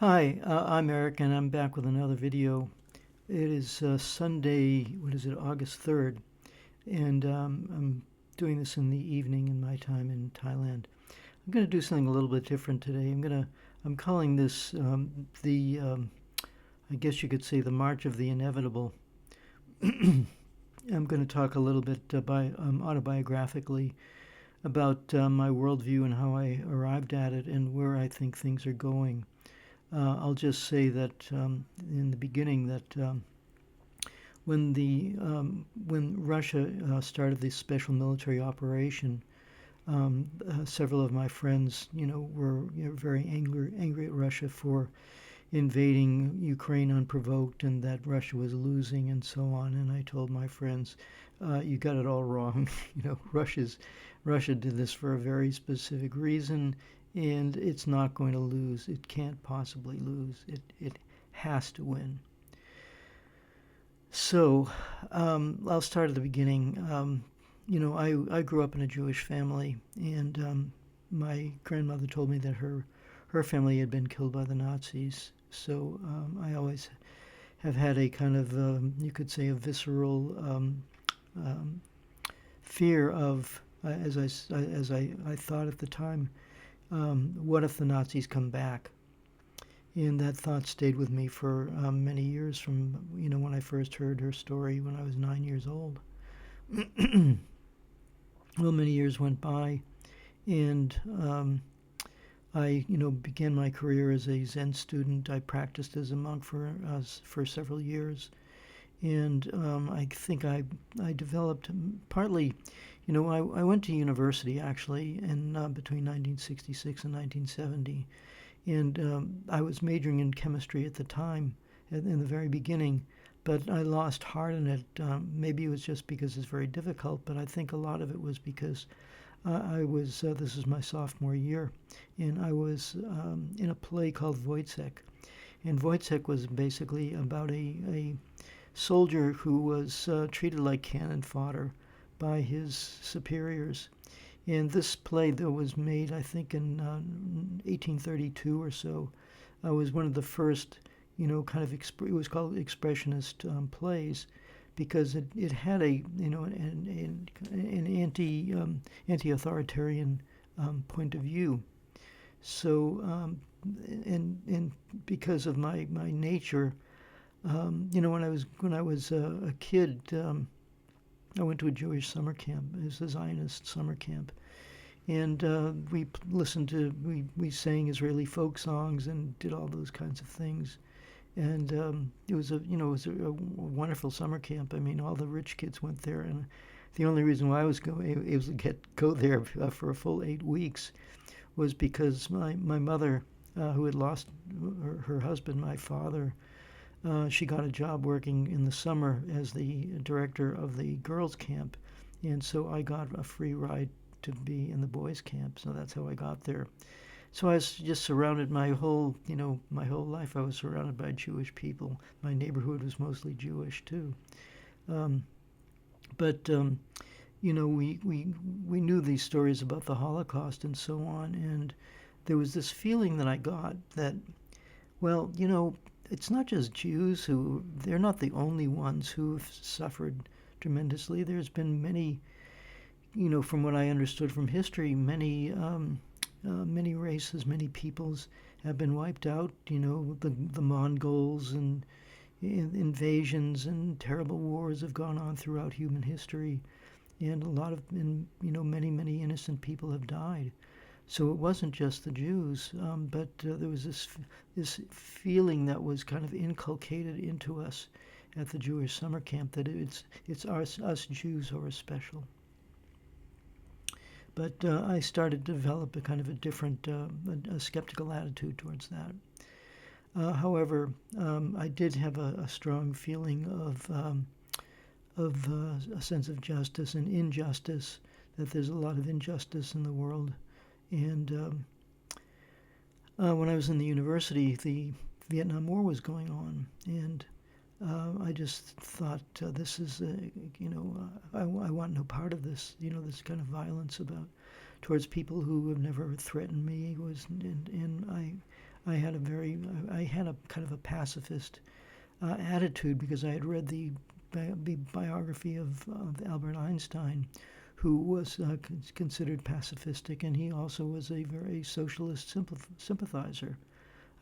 Hi, I'm Eric, and I'm back with another video. It is Sunday, what is it, August 3rd, and I'm doing this in the evening in my time in Thailand. I'm going to do something a little bit different today. I'm calling this I guess you could say, the March of the Inevitable. I'm going to talk a little bit autobiographically about my worldview and how I arrived at it and where I think things are going. I'll just say that in the beginning that when Russia started this special military operation, several of my friends, were very angry at Russia for invading Ukraine unprovoked and that Russia was losing and so on. And I told my friends, "You got it all wrong. Russia did this for a very specific reason, and it's not going to lose. It can't possibly lose. It has to win." So I'll start at the beginning. I grew up in a Jewish family, and my grandmother told me that her family had been killed by the Nazis. So I always have had a kind of, you could say, a visceral um, fear of, as I thought at the time, what if the Nazis come back? And that thought stayed with me for many years from, when I first heard her story when I was 9 years old. Well, many years went by, and I, began my career as a Zen student. I practiced as a monk for several years, and I think I developed partly, I went to university actually in between 1966 and 1970, and I was majoring in chemistry at the time, in the very beginning. But I lost heart in it. Maybe it was just because it's very difficult, but I think a lot of it was because this is my sophomore year, and I was in a play called Wojciech. And Wojciech was basically about a soldier who was treated like cannon fodder by his superiors. And this play that was made, I think, in 1832 or so, was one of the first, it was called expressionist plays, because it had a, an anti-authoritarian point of view. So, and because of my nature, when I was a kid, I went to a Jewish summer camp. It was a Zionist summer camp, and we sang Israeli folk songs and did all those kinds of things. And it was a wonderful summer camp. I mean, all the rich kids went there, and the only reason why I was able to go there for a full 8 weeks was because my mother, who had lost her husband, my father, she got a job working in the summer as the director of the girls' camp, and so I got a free ride to be in the boys' camp. So that's how I got there. So I was just surrounded my whole life. I was surrounded by Jewish people. My neighborhood was mostly Jewish too. Um, but we knew these stories about the Holocaust and so on, and there was this feeling that I got that, well, it's not just Jews they're not the only ones who've suffered tremendously. There's been many, from what I understood from history, many races, many peoples have been wiped out. The Mongols and invasions and terrible wars have gone on throughout human history, and many innocent people have died. So it wasn't just the Jews, but there was this feeling that was kind of inculcated into us at the Jewish summer camp that it's us Jews who are special. But I started to develop a kind of a different, a skeptical attitude towards that. However, I did have a strong feeling of a sense of justice and injustice, that there's a lot of injustice in the world. And when I was in the university, the Vietnam War was going on, and I just thought, this is, I want no part of this, this kind of violence towards people who have never threatened me. And I had a kind of a pacifist attitude because I had read the biography of Albert Einstein, who was considered pacifistic, and he also was a very socialist sympathizer.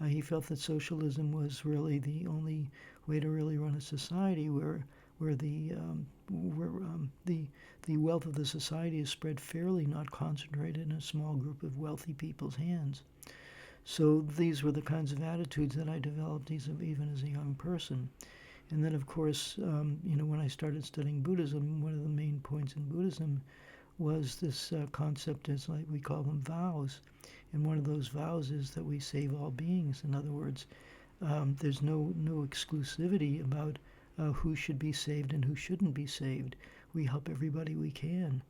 He felt that socialism was really the only way to really run a society where the wealth of the society is spread fairly, not concentrated in a small group of wealthy people's hands. So these were the kinds of attitudes that I developed even as a young person. And then, of course, when I started studying Buddhism, one of the main points in Buddhism was this concept, as like we call them, vows. And one of those vows is that we save all beings. In other words, there's no exclusivity about who should be saved and who shouldn't be saved. We help everybody we can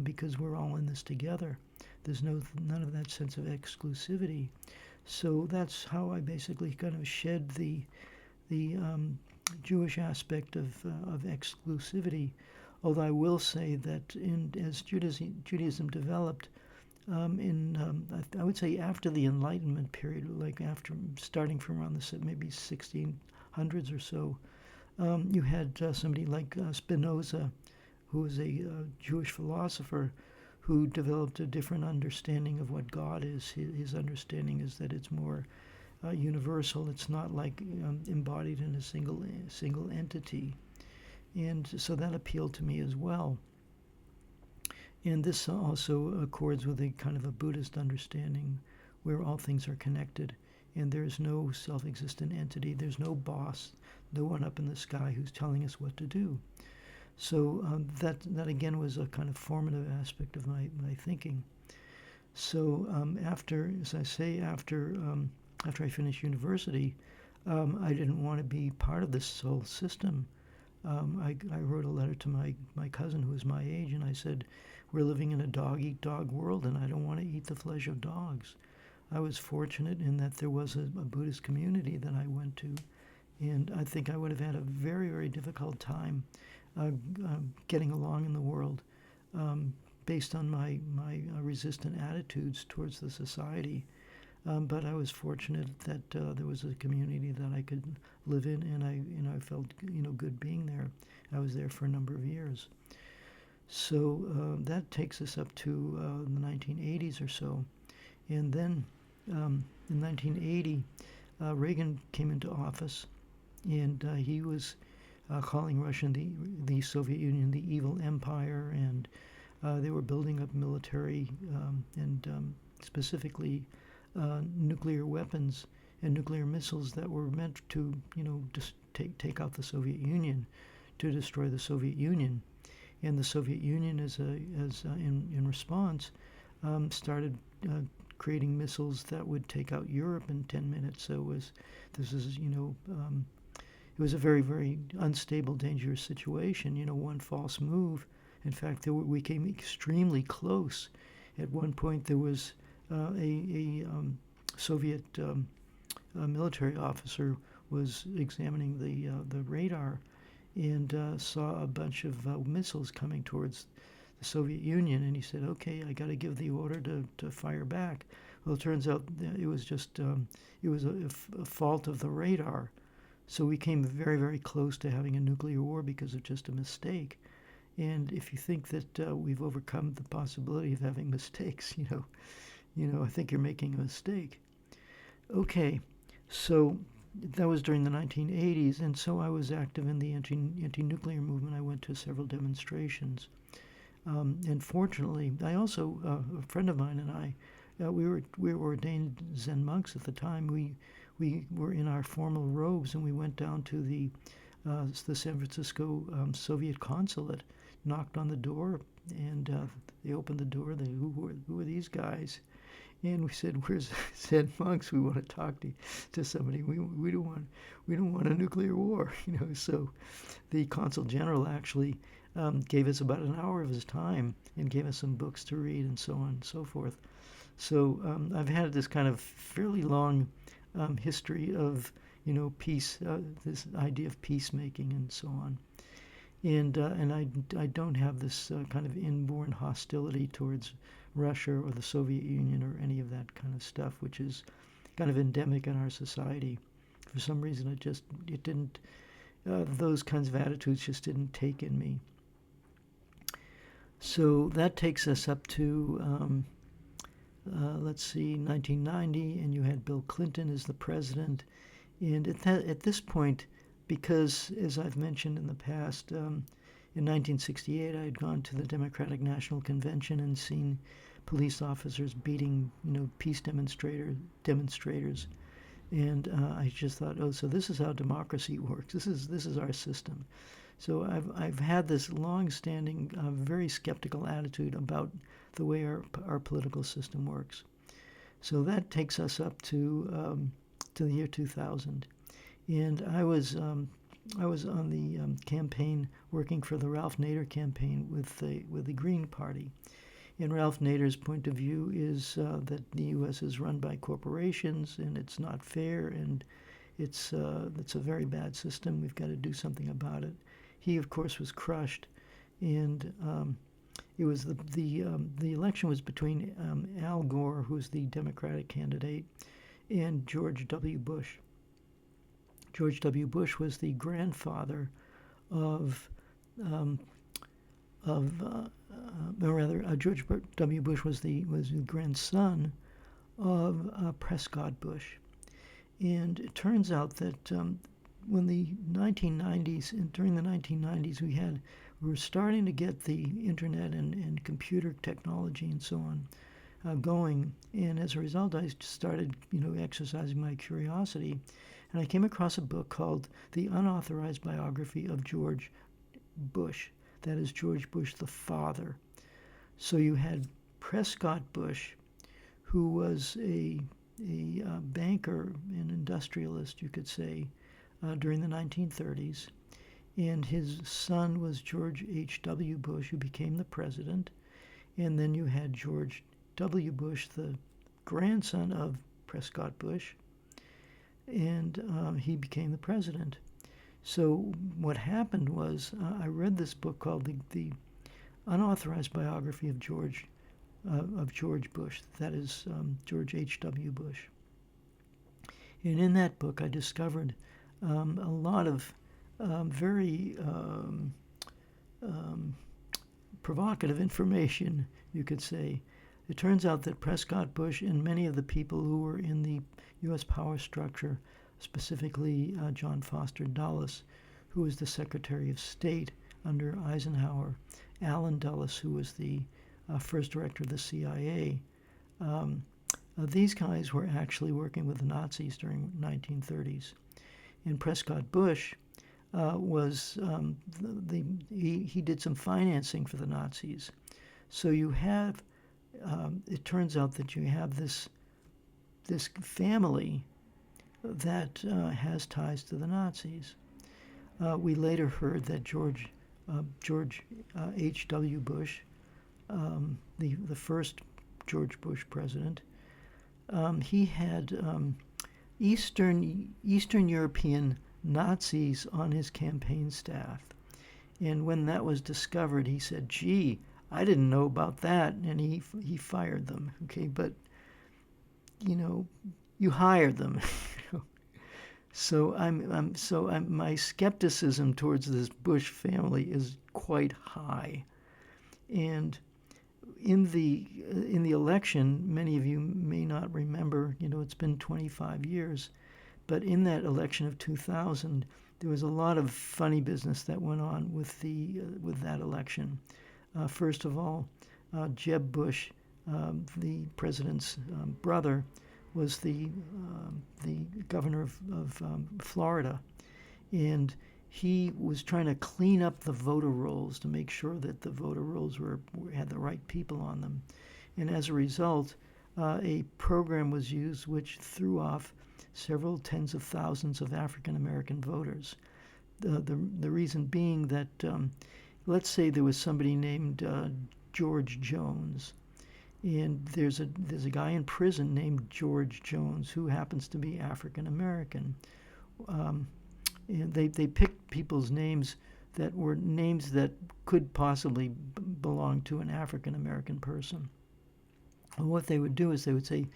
because we're all in this together. There's none of that sense of exclusivity. So that's how I basically kind of shed the Jewish aspect of exclusivity. Although I will say that as Judaism developed, I would say after the Enlightenment period, like after starting from around the maybe 1600s or so, you had somebody like Spinoza, who was a Jewish philosopher, who developed a different understanding of what God is. His understanding is that it's more universal. It's not like embodied in a single entity, and so that appealed to me as well. And this also accords with a kind of a Buddhist understanding where all things are connected and there's no self-existent entity. There's no boss, no one up in the sky who's telling us what to do. So that again was a kind of formative aspect of my thinking. So after I finished university, I didn't want to be part of this whole system. I wrote a letter to my cousin who was my age, and I said, we're living in a dog-eat-dog world, and I don't want to eat the flesh of dogs. I was fortunate in that there was a Buddhist community that I went to, and I think I would have had a very, very difficult time getting along in the world based on my resistant attitudes towards the society. But I was fortunate that there was a community that I could live in, and I felt good being there. I was there for a number of years. So that takes us up to the 1980s or so, and then in 1980, Reagan came into office, and he was calling Russia the Soviet Union the evil empire, and they were building up military and specifically nuclear weapons and nuclear missiles that were meant to, just take out the Soviet Union, to destroy the Soviet Union. And the Soviet Union, in response, started creating missiles that would take out Europe in 10 minutes. So it was a very, very unstable, dangerous situation. One false move. In fact, we came extremely close. At one point, there was a Soviet military officer was examining the radar and saw a bunch of missiles coming towards the Soviet Union, and he said, "Okay, I got to give the order to fire back." Well, it turns out that it was just it was a fault of the radar. So we came very, very close to having a nuclear war because of just a mistake. And if you think that we've overcome the possibility of having mistakes, I think you're making a mistake. Okay, so that was during the 1980s, and so I was active in the anti-nuclear movement. I went to several demonstrations. And fortunately, I also, a friend of mine and I, we were ordained Zen monks at the time. We were in our formal robes, and we went down to the San Francisco Soviet consulate, knocked on the door, and they opened the door. Who are these guys? And we said, "We're Zen monks. We want to talk to somebody. We don't want a nuclear war." So the consul general actually gave us about an hour of his time and gave us some books to read and so on and so forth. So I've had this kind of fairly long history of peace, this idea of peacemaking and so on. And I don't have this kind of inborn hostility towards Russia or the Soviet Union or any of that kind of stuff, which is kind of endemic in our society. For some reason, it didn't. Those kinds of attitudes just didn't take in me. So that takes us up to, let's see, 1990, and you had Bill Clinton as the president. And at this point, because, as I've mentioned in the past, in 1968, I had gone to the Democratic National Convention and seen police officers beating, peace demonstrators. And I just thought, oh, so this is how democracy works. This is our system. So I've had this long-standing, very skeptical attitude about the way our political system works. So that takes us up to the year 2000, and I was on the campaign working for the Ralph Nader campaign with the Green Party. And Ralph Nader's point of view is that the U.S. is run by corporations and it's not fair and it's a very bad system. We've got to do something about it. He, of course, was crushed, and it was the election was between Al Gore, who's the Democratic candidate, and George W. Bush. George W. Bush was the grandfather of George W. Bush was the grandson of Prescott Bush, and it turns out that when the 1990s and during the 1990s we were starting to get the internet and computer technology and so on going, and as a result I started exercising my curiosity, and I came across a book called The Unauthorized Biography of George Bush. That is George Bush the father. So you had Prescott Bush, who was a banker, an industrialist, you could say, during the 1930s, and his son was George H.W. Bush, who became the president, and then you had George W. Bush, the grandson of Prescott Bush, and he became the president. So what happened was I read this book called the Unauthorized Biography of George Bush. That is George H.W. Bush. And in that book, I discovered a lot of very provocative information, you could say. It turns out that Prescott Bush and many of the people who were in the U.S. power structure, specifically John Foster Dulles, who was the Secretary of State under Eisenhower, Allen Dulles, who was the first director of the CIA, these guys were actually working with the Nazis during the 1930s. And Prescott Bush he did some financing for the Nazis. So you have, it turns out that you have this family that has ties to the Nazis. We later heard that George H.W. Bush, the first George Bush president, he had Eastern European Nazis on his campaign staff. And when that was discovered, he said, gee, I didn't know about that, and he fired them. Okay, but you hired them. So my skepticism towards this Bush family is quite high. And in the election, many of you may not remember, it's been 25 years, but in that election of 2000, there was a lot of funny business that went on with that election. First of all, Jeb Bush, the president's brother, was the governor of Florida, and he was trying to clean up the voter rolls to make sure that the voter rolls had the right people on them. And as a result, a program was used which threw off several tens of thousands of African American voters. The reason being that, let's say there was somebody named George Jones, and there's a guy in prison named George Jones who happens to be African American. And they picked people's names that were names that could possibly belong to an African American person. And what they would do is they would say,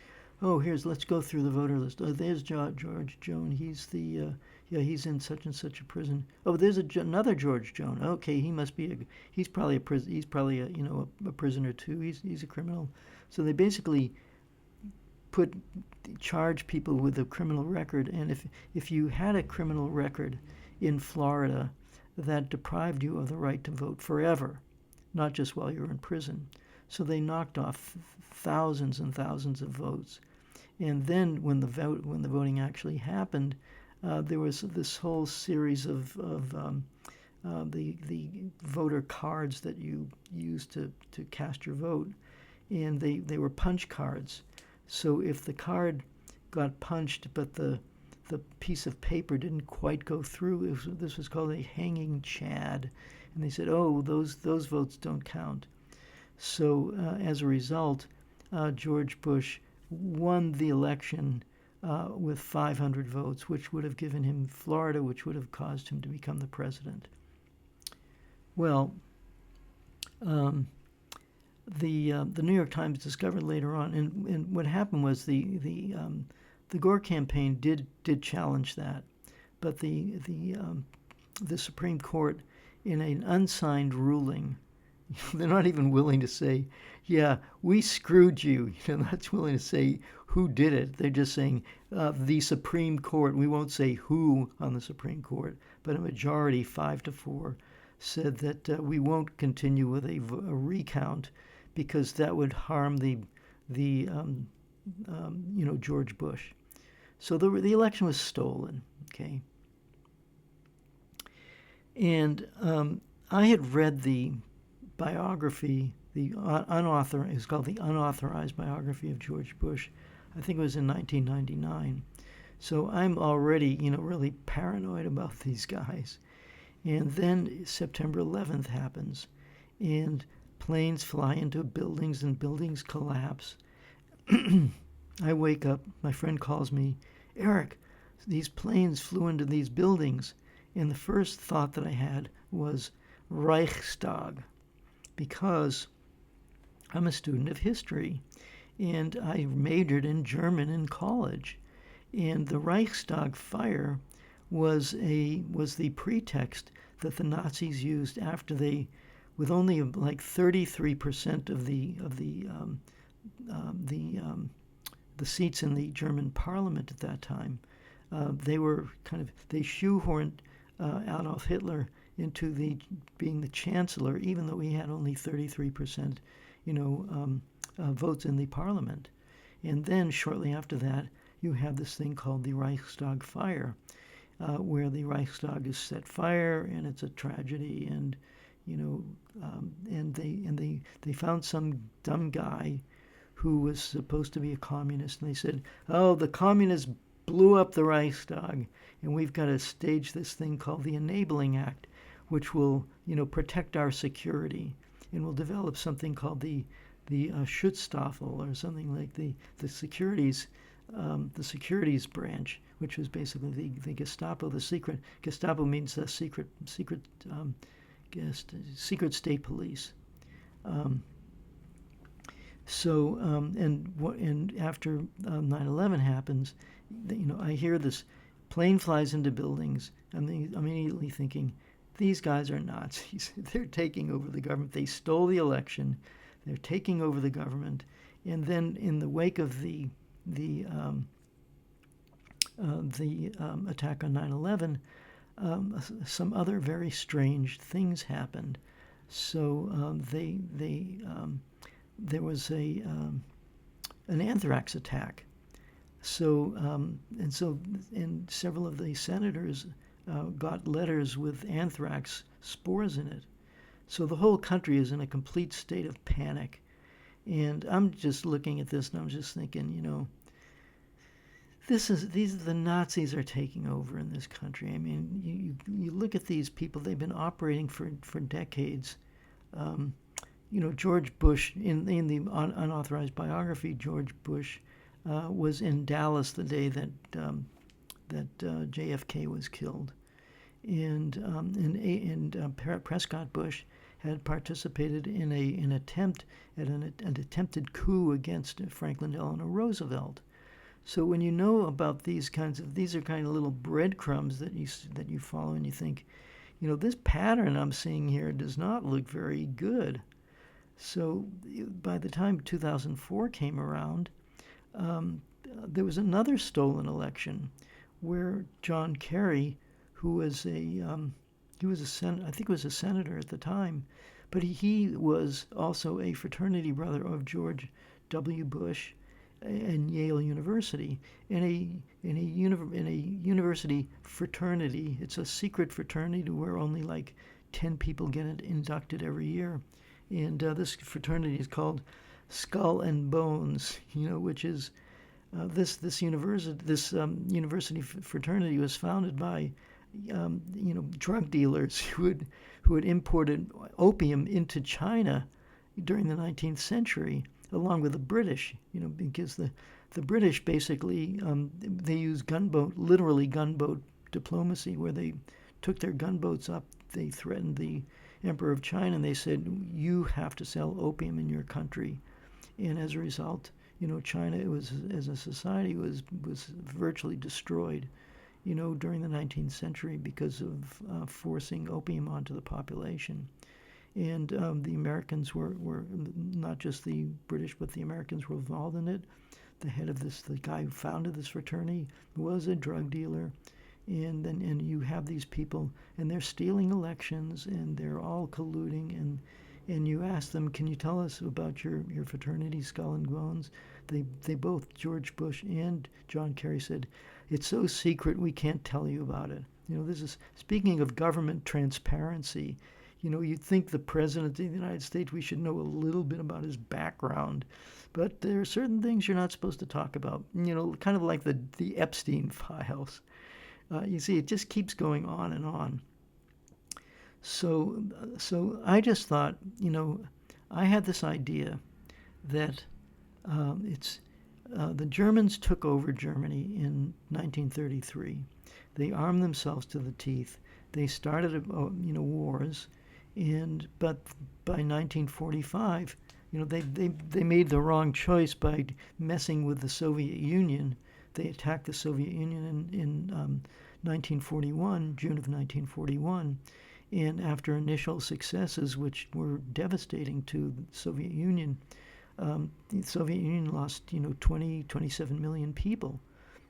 oh, let's go through the voter list. Oh, there's George Joan. He's in such and such a prison. Oh, there's another George Joan. Okay, he's probably a prisoner too. He's a criminal. So they basically put charge people with a criminal record, and if you had a criminal record in Florida, that deprived you of the right to vote forever, not just while you were in prison. So they knocked off thousands and thousands of votes. And then when the voting actually happened, there was this whole series of the voter cards that you used to cast your vote, and they were punch cards. So if the card got punched but the piece of paper didn't quite go through, this was called a hanging chad, and they said, oh, those votes don't count. So as a result, George Bush won the election with 500 votes, which would have given him Florida, which would have caused him to become the president. Well, the New York Times discovered later on, and what happened was the Gore campaign did challenge that, but the Supreme Court, in an unsigned ruling, they're not even willing to say, yeah, we screwed you. They're not willing to say who did it. They're just saying the Supreme Court. We won't say who on the Supreme Court, but a majority, 5-4, said that we won't continue with a recount because that would harm the George Bush. So the election was stolen. Okay, and I had read the biography, it's called the unauthorized biography of George Bush. I think it was in 1999. So I'm already, really paranoid about these guys. And then September 11th happens, and planes fly into buildings and buildings collapse. I wake up, my friend calls me, Eric, these planes flew into these buildings. And the first thought that I had was Reichstag, because I'm a student of history and I majored in German in college. And the Reichstag fire was the pretext that the Nazis used after they, with only like 33% of the seats in the German parliament at that time, they shoehorned Adolf Hitler into being the chancellor, even though he had only 33%, votes in the parliament. And then shortly after that, you have this thing called the Reichstag fire, where the Reichstag is set fire, and it's a tragedy. And they found some dumb guy who was supposed to be a communist, and they said, "Oh, the communists blew up the Reichstag, and we've got to stage this thing called the Enabling Act, which will, protect our security, and we'll develop something called the Schutzstaffel, or something like the securities branch, which was basically the Gestapo. The secret Gestapo means the secret state police." And after 9/11 happens, I hear this plane flies into buildings, and I'm immediately thinking, these guys are Nazis. They're taking over the government. They stole the election. They're taking over the government. And then in the wake of the attack on 9/11, some other very strange things happened. So there was an anthrax attack. And several of the senators got letters with anthrax spores in it. So the whole country is in a complete state of panic. And I'm just looking at this and I'm just thinking, the Nazis are taking over in this country. I mean, you look at these people, they've been operating for decades. George Bush, in the unauthorized biography, George Bush was in Dallas the day that JFK was killed, and Prescott Bush had participated in an attempted coup against Franklin Delano Roosevelt. So when you know about these are kind of little breadcrumbs that you follow, and you think, this pattern I'm seeing here does not look very good. So by the time 2004 came around, um, there was another stolen election where John Kerry, who was I think was a senator at the time, but he was also a fraternity brother of George W. Bush and Yale University. In a university fraternity, it's a secret fraternity where only like 10 people get inducted every year, and this fraternity is called Skull and Bones. Which is this university fraternity was founded by drug dealers who had imported opium into China during the 19th century, along with the British. Because the British basically they used literally gunboat diplomacy, where they took their gunboats up. They threatened the Emperor of China, and they said, "You have to sell opium in your country." And as a result, China as a society was virtually destroyed, during the 19th century because of forcing opium onto the population. And the Americans were not just the British, but the Americans were involved in it. The guy who founded this fraternity, was a drug dealer. And you have these people, and they're stealing elections, and they're all colluding, and you ask them, can you tell us about your fraternity, Skull and Bones? They both, George Bush and John Kerry, said, it's so secret we can't tell you about it. This is, speaking of government transparency, you'd think the President of the United States, we should know a little bit about his background. But there are certain things you're not supposed to talk about, kind of like the Epstein files. You see, it just keeps going on and on. So I just thought, I had this idea that the Germans took over Germany in 1933. They armed themselves to the teeth. They started, wars, but by 1945, they made the wrong choice by messing with the Soviet Union. They attacked the Soviet Union in 1941, June of 1941. And after initial successes, which were devastating to the Soviet Union, the Soviet Union lost, 27 million people.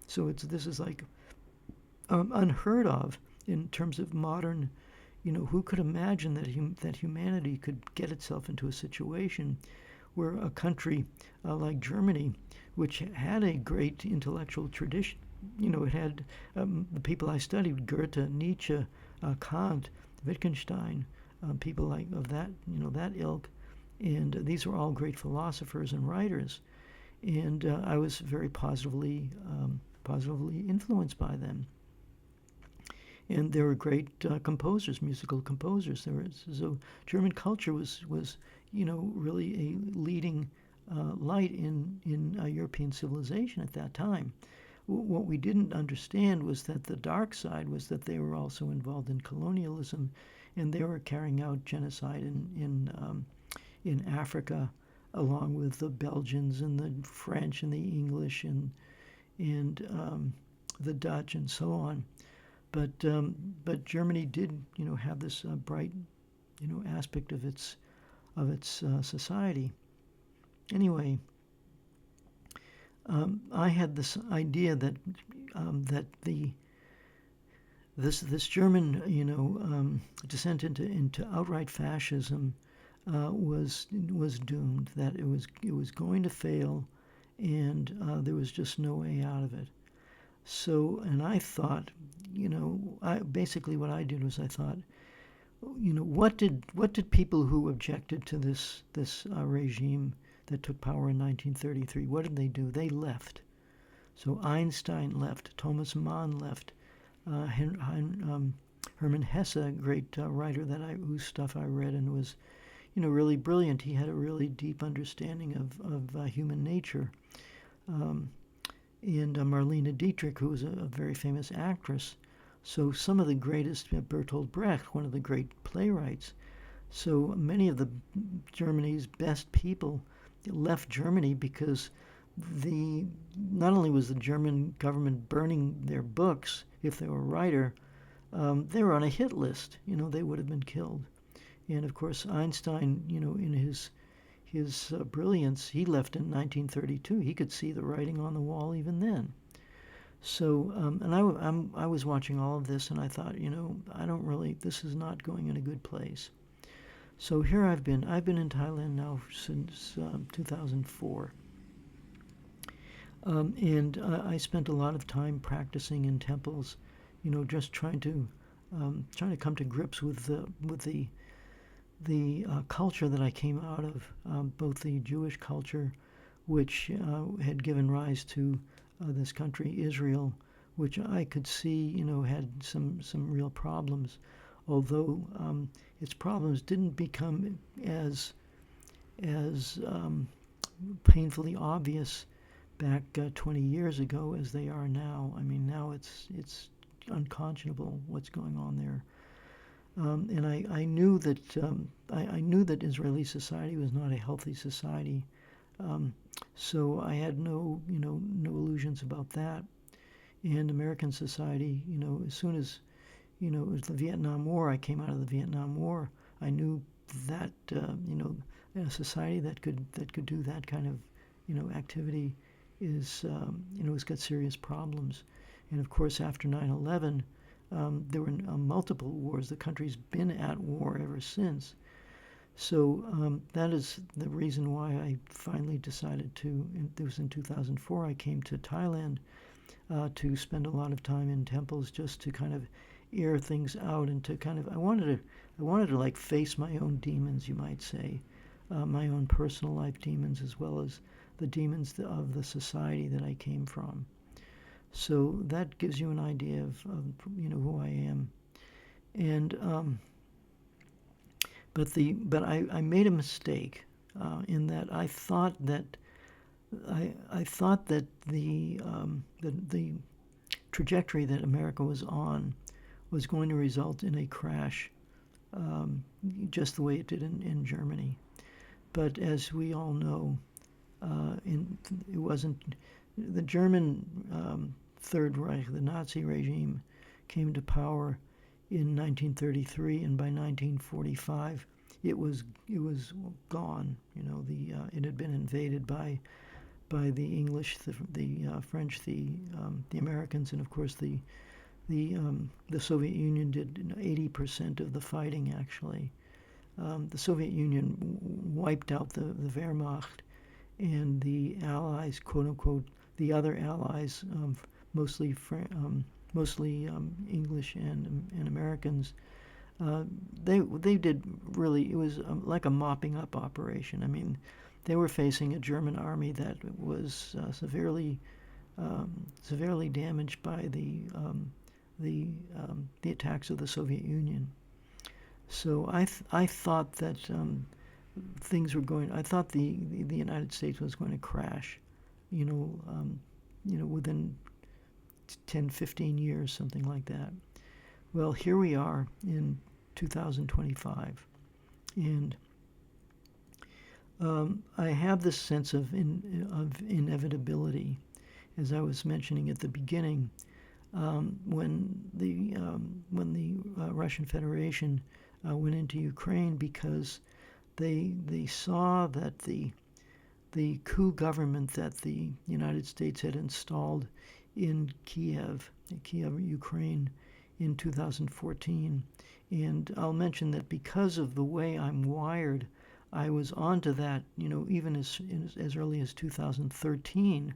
So this is like unheard of in terms of modern, who could imagine that humanity could get itself into a situation where a country like Germany, which had a great intellectual tradition, it had the people I studied, Goethe, Nietzsche, Kant, Wittgenstein, people like of that, that ilk, and these were all great philosophers and writers, and I was very positively influenced by them. And they were great composers, musical composers. So German culture was really a leading light in European civilization at that time. What we didn't understand was that the dark side was that they were also involved in colonialism, and they were carrying out genocide in Africa, along with the Belgians and the French and the English and the Dutch and so on. But Germany did have this bright aspect of its society. Anyway, I had this idea that this German descent into outright fascism was doomed. That it was going to fail, and there was just no way out of it. So, and I thought, basically what I did was I thought, what did people who objected to this regime that took power in 1933, what did they do? They left. So Einstein left, Thomas Mann left, Hermann Hesse, great writer whose stuff I read and was, really brilliant. He had a really deep understanding of human nature. And Marlene Dietrich, who was a very famous actress. So some of the greatest, Bertolt Brecht, one of the great playwrights. So many of Germany's best people left Germany because the not only was the German government burning their books if they were a writer, they were on a hit list. They would have been killed. And of course, Einstein, in his brilliance, he left in 1932. He could see the writing on the wall even then. So, and I was watching all of this, and I thought, I don't really. This is not going in a good place. So here I've been. I've been in Thailand now since 2004. And I spent a lot of time practicing in temples, just trying to come to grips with the culture that I came out of, both the Jewish culture, which had given rise to this country, Israel, which I could see, had some real problems, although its problems didn't become as painfully obvious back 20 years ago as they are now. I mean, now it's unconscionable what's going on there. And I knew that I knew that Israeli society was not a healthy society, so I had no illusions about that. And American society, as soon as it was the Vietnam War, I came out of the Vietnam War. I knew that a society that could do that kind of activity is has got serious problems. And of course, after 9/11. There were multiple wars. The country's been at war ever since. So that is the reason why I finally decided to, it was in 2004, I came to Thailand to spend a lot of time in temples just to kind of air things out and to kind of, I wanted to like face my own demons, you might say, my own personal life demons as well as the demons of the society that I came from. So that gives you an idea of who I am, and but I made a mistake in that I thought that the trajectory that America was on was going to result in a crash, just the way it did in Germany. But as we all know, it wasn't. The German Third Reich, the Nazi regime, came to power in 1933, and by 1945, it was gone. It had been invaded by the English, the French, the Americans, and of course the Soviet Union did 80% of the fighting. Actually, the Soviet Union wiped out the Wehrmacht, and the Allies, quote unquote, the other allies, mostly English and Americans, they did really. It was like a mopping up operation. I mean, they were facing a German army that was severely damaged by the attacks of the Soviet Union. So I thought that things were going. I thought the United States was going to crash, within 10, 15 years, something like that. Well, here we are in 2025, and I have this sense of inevitability, as I was mentioning at the beginning, when the Russian Federation went into Ukraine, because they saw that the coup government that the United States had installed in Kiev, Ukraine, in 2014. And I'll mention that because of the way I'm wired, I was onto that, even as early as 2013.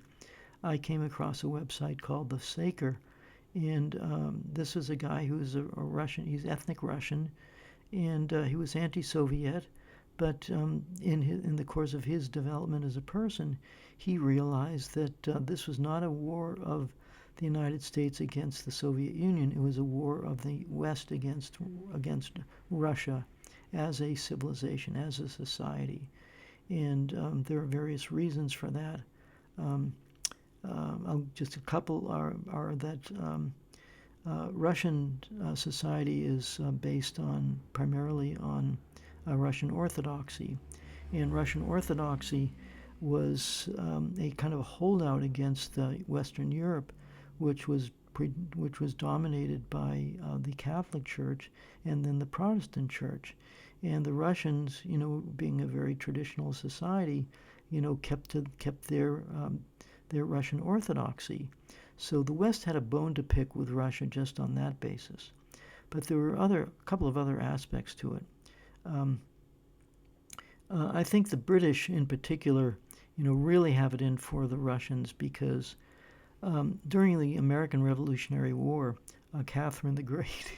I came across a website called The Saker, and this is a guy who's a Russian. He's ethnic Russian, and he was anti-Soviet. But in the course of his development as a person, he realized that this was not a war of the United States against the Soviet Union. It was a war of the West against Russia as a civilization, as a society. And there are various reasons for that. Just a couple are that Russian society is based primarily on Russian Orthodoxy. And Russian Orthodoxy was a kind of a holdout against Western Europe, which was which was dominated by the Catholic Church and then the Protestant Church. And the Russians, being a very traditional society, kept their Russian orthodoxy. So the West had a bone to pick with Russia just on that basis. But there were a couple of other aspects to it. I think the British, in particular, really have it in for the Russians because during the American Revolutionary War, Catherine the Great,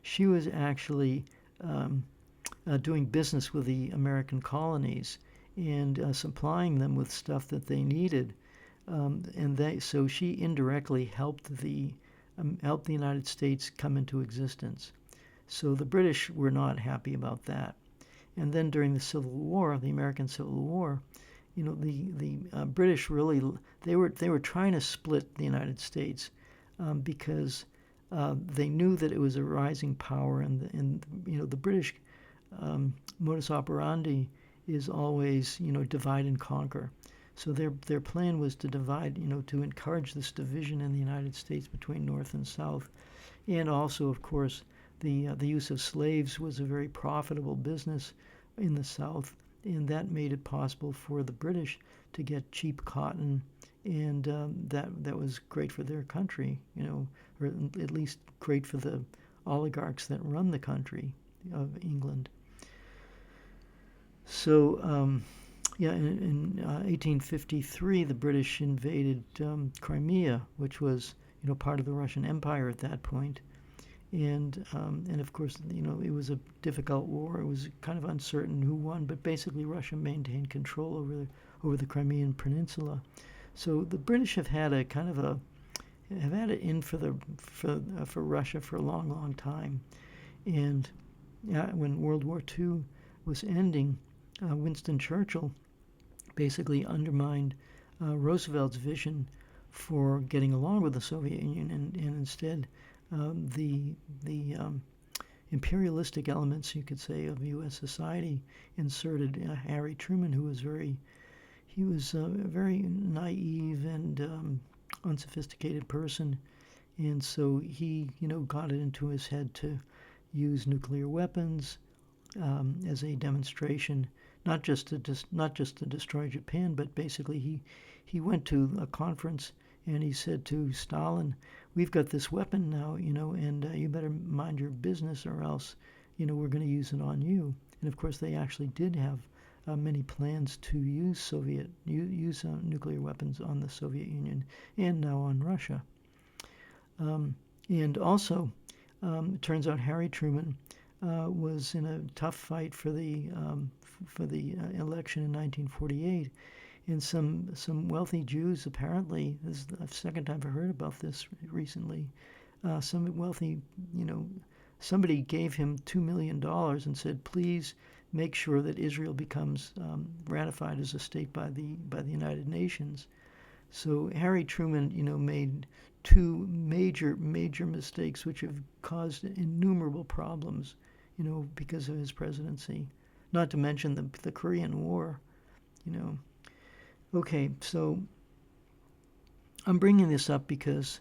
she was actually doing business with the American colonies and supplying them with stuff that they needed, so she indirectly helped the United States come into existence. So the British were not happy about that. And then during the Civil War, the American Civil War, the British really they were trying to split the United States because they knew that it was a rising power, and the British modus operandi is always divide and conquer. So their plan was to divide, to encourage this division in the United States between North and South, and also, of course, the use of slaves was a very profitable business in the South, and that made it possible for the British to get cheap cotton, and that was great for their country, or at least great for the oligarchs that run the country of England. So, in 1853, the British invaded Crimea, which was part of the Russian Empire at that point. And of course, it was a difficult war. It was kind of uncertain who won, but basically Russia maintained control over the Crimean Peninsula. So the British have had it in for Russia for a long, long time. And when World War II was ending, Winston Churchill basically undermined Roosevelt's vision for getting along with the Soviet Union, and instead the imperialistic elements, you could say, of U.S. society inserted Harry Truman, who was very naive and unsophisticated person, and so he got it into his head to use nuclear weapons as a demonstration, not just to destroy Japan, but basically he went to a conference and he said to Stalin, "We've got this weapon now, and you better mind your business, or else, we're going to use it on you." And of course, they actually did have many plans to use nuclear weapons on the Soviet Union and now on Russia. And also, it turns out Harry Truman was in a tough fight for the election in 1948. And some wealthy Jews, apparently, this is the second time I've heard about this recently, some wealthy, somebody gave him $2 million and said, please make sure that Israel becomes ratified as a state by the United Nations. So Harry Truman, made two major mistakes which have caused innumerable problems, because of his presidency. Not to mention the Korean War, Okay, so I'm bringing this up because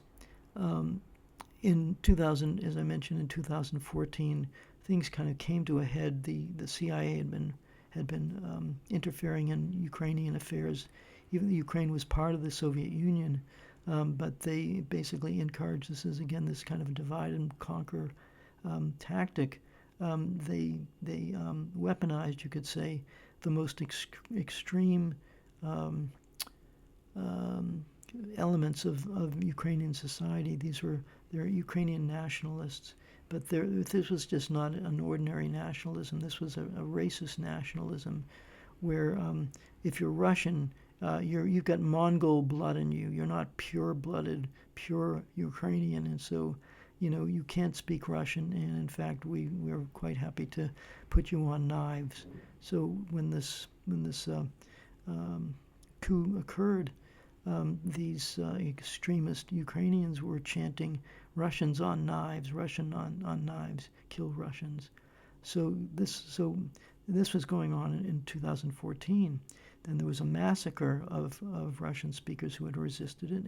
in 2000, as I mentioned, in 2014, things kind of came to a head. The CIA had been interfering in Ukrainian affairs. Even though Ukraine was part of the Soviet Union, but they basically encouraged this kind of divide and conquer tactic. They weaponized, you could say, the most extreme elements of Ukrainian society. They're Ukrainian nationalists, but this was just not an ordinary nationalism. This was a racist nationalism, where if you're Russian, you've got Mongol blood in you. You're not pure-blooded, pure Ukrainian, and so you can't speak Russian. And in fact, we're quite happy to put you on knives. So when this coup occurred, these extremist Ukrainians were chanting, "Russians on knives, Russian on knives, kill Russians." So this was going on in 2014. then there was a massacre of Russian speakers who had resisted it,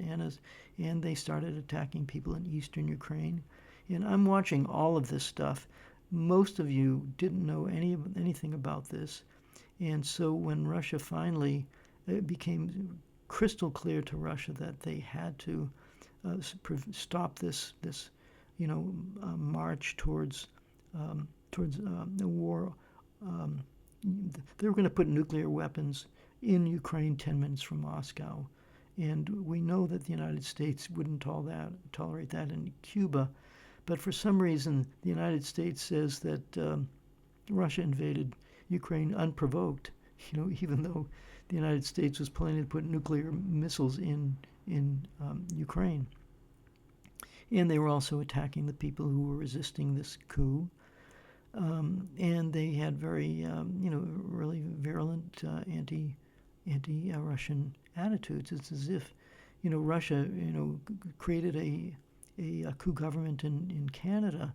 and they started attacking people in eastern Ukraine. And I'm watching all of this stuff. Most of you didn't know anything about this. And so when Russia finally, it became crystal clear to Russia that they had to stop this march towards the war. They were going to put nuclear weapons in Ukraine 10 minutes from Moscow. And we know that the United States wouldn't tolerate that in Cuba. But for some reason, the United States says that Russia invaded Ukraine unprovoked, even though the United States was planning to put nuclear missiles in Ukraine. And they were also attacking the people who were resisting this coup. And they had very, really virulent anti-Russian attitudes. It's as if, Russia, created a coup government in Canada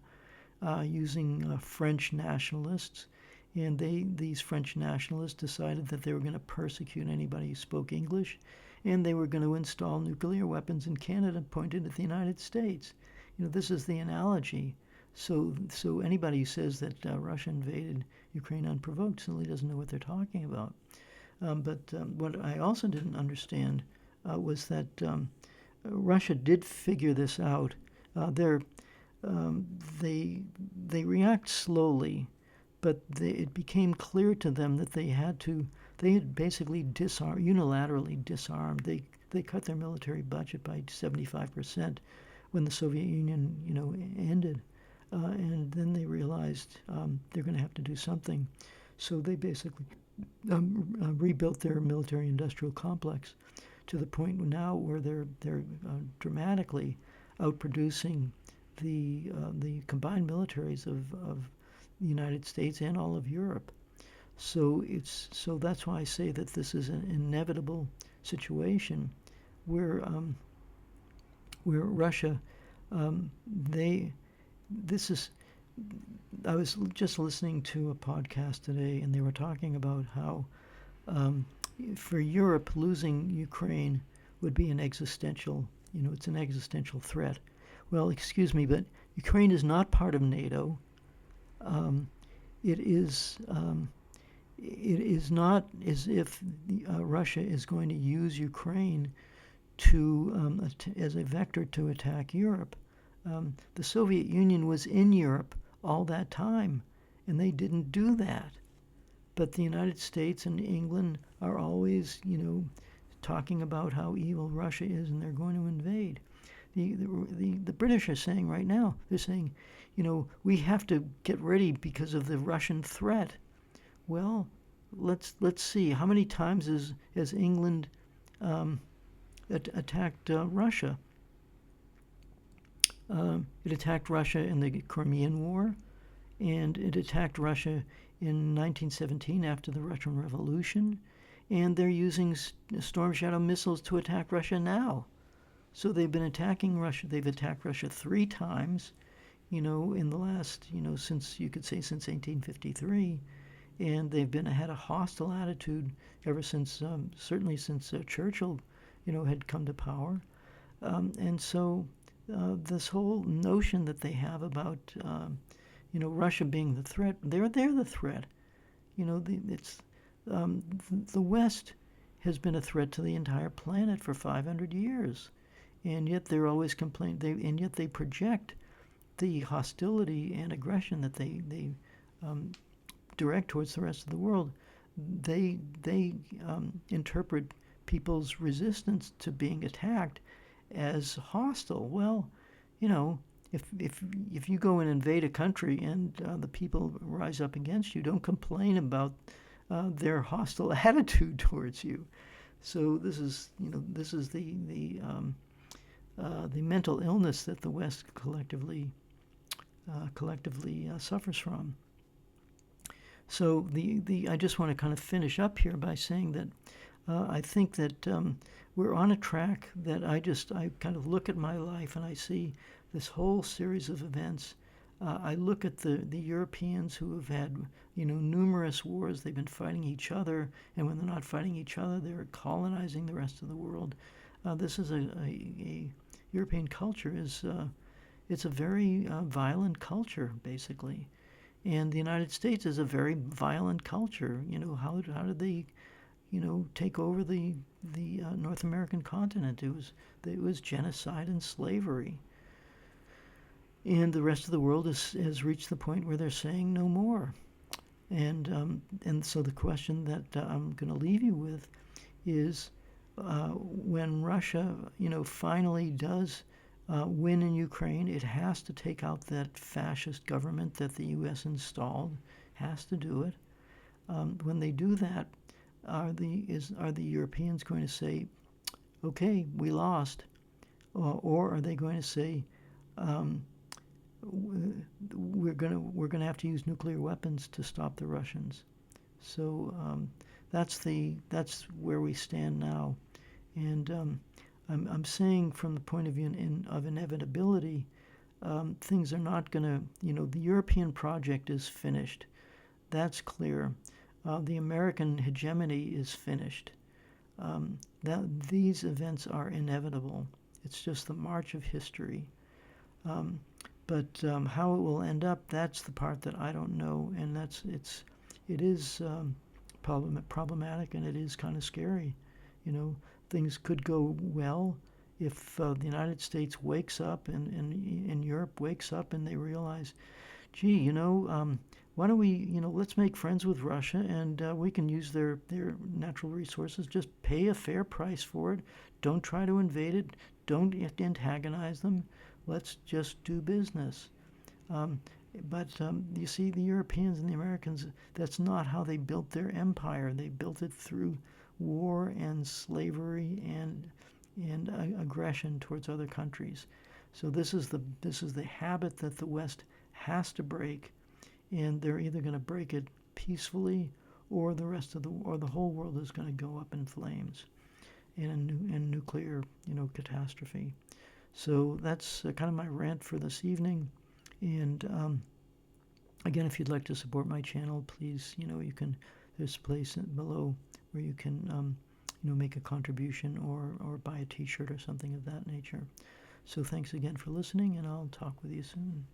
using French nationalists. And these French nationalists decided that they were going to persecute anybody who spoke English, and they were going to install nuclear weapons in Canada pointed at the United States. This is the analogy. So anybody who says that Russia invaded Ukraine unprovoked simply doesn't know what they're talking about. But what I also didn't understand was that Russia did figure this out. They react slowly, but it became clear to them that they had basically unilaterally disarmed. They cut their military budget by 75% when the Soviet Union, ended. And then they realized they're going to have to do something. So they basically rebuilt their military-industrial complex to the point now where they're dramatically outproducing the combined militaries of the United States and all of Europe. So that's why I say that this is an inevitable situation where Russia I was just listening to a podcast today, and they were talking about how for Europe, losing Ukraine would be an existential, it's an existential threat. Well, excuse me, but Ukraine is not part of NATO. It is not as if Russia is going to use Ukraine as a vector to attack Europe. The Soviet Union was in Europe all that time, and they didn't do that. But the United States and England are always, talking about how evil Russia is, and they're going to invade. The British are saying right now, they're saying, we have to get ready because of the Russian threat. Well, let's see. How many times has England attacked Russia? It attacked Russia in the Crimean War, and it attacked Russia in 1917 after the Russian Revolution, and they're using Storm Shadow missiles to attack Russia now. So they've been attacking Russia. They've attacked Russia 3 times, in the last, since 1853, and they've had a hostile attitude ever since, certainly since Churchill, had come to power, and so this whole notion that they have about, Russia being the threat, they're the threat. The West has been a threat to the entire planet for 500 years, and yet they're always complaining. And yet they project the hostility and aggression that they direct towards the rest of the world. They interpret people's resistance to being attacked as hostile. Well, if you go and invade a country and the people rise up against you, don't complain about their hostile attitude towards you. So this is the mental illness that the West collectively suffers from. So I just want to kind of finish up here by saying that I think that we're on a track that I kind of look at my life and I see this whole series of events I look at the Europeans who have had, numerous wars. They've been fighting each other, and when they're not fighting each other, they're colonizing the rest of the world. This is a European culture is it's a very violent culture, basically. And the United States is a very violent culture. How did they, take over the North American continent? It was genocide and slavery. And the rest of the world has reached the point where they're saying no more. And so the question that I'm going to leave you with is, when Russia, finally does win in Ukraine, it has to take out that fascist government that the U.S. installed. Has to do it. When they do that, are the Europeans going to say, "Okay, we lost," or are they going to say, we're gonna have to use nuclear weapons to stop the Russians? So that's where we stand now, and I'm saying from the point of view of inevitability, things are not gonna. The European project is finished. That's clear. The American hegemony is finished. These events are inevitable. It's just the march of history. But how it will end up, that's the part that I don't know, and it is problematic, and it is kind of scary. Things could go well if the United States wakes up and Europe wakes up and they realize, gee, why don't we, let's make friends with Russia, and we can use their natural resources. Just pay a fair price for it. Don't try to invade it. Don't antagonize them. Let's just do business. But you see, the Europeans and the Americans, that's not how they built their empire. They built it through war and slavery and aggression towards other countries. So this is the habit that the West has to break, and they're either going to break it peacefully, or the whole world is going to go up in flames in nuclear catastrophe. So that's kind of my rant for this evening. And again, if you'd like to support my channel, please, you can. There's a place below where you can, make a contribution or buy a T-shirt or something of that nature. So thanks again for listening, and I'll talk with you soon.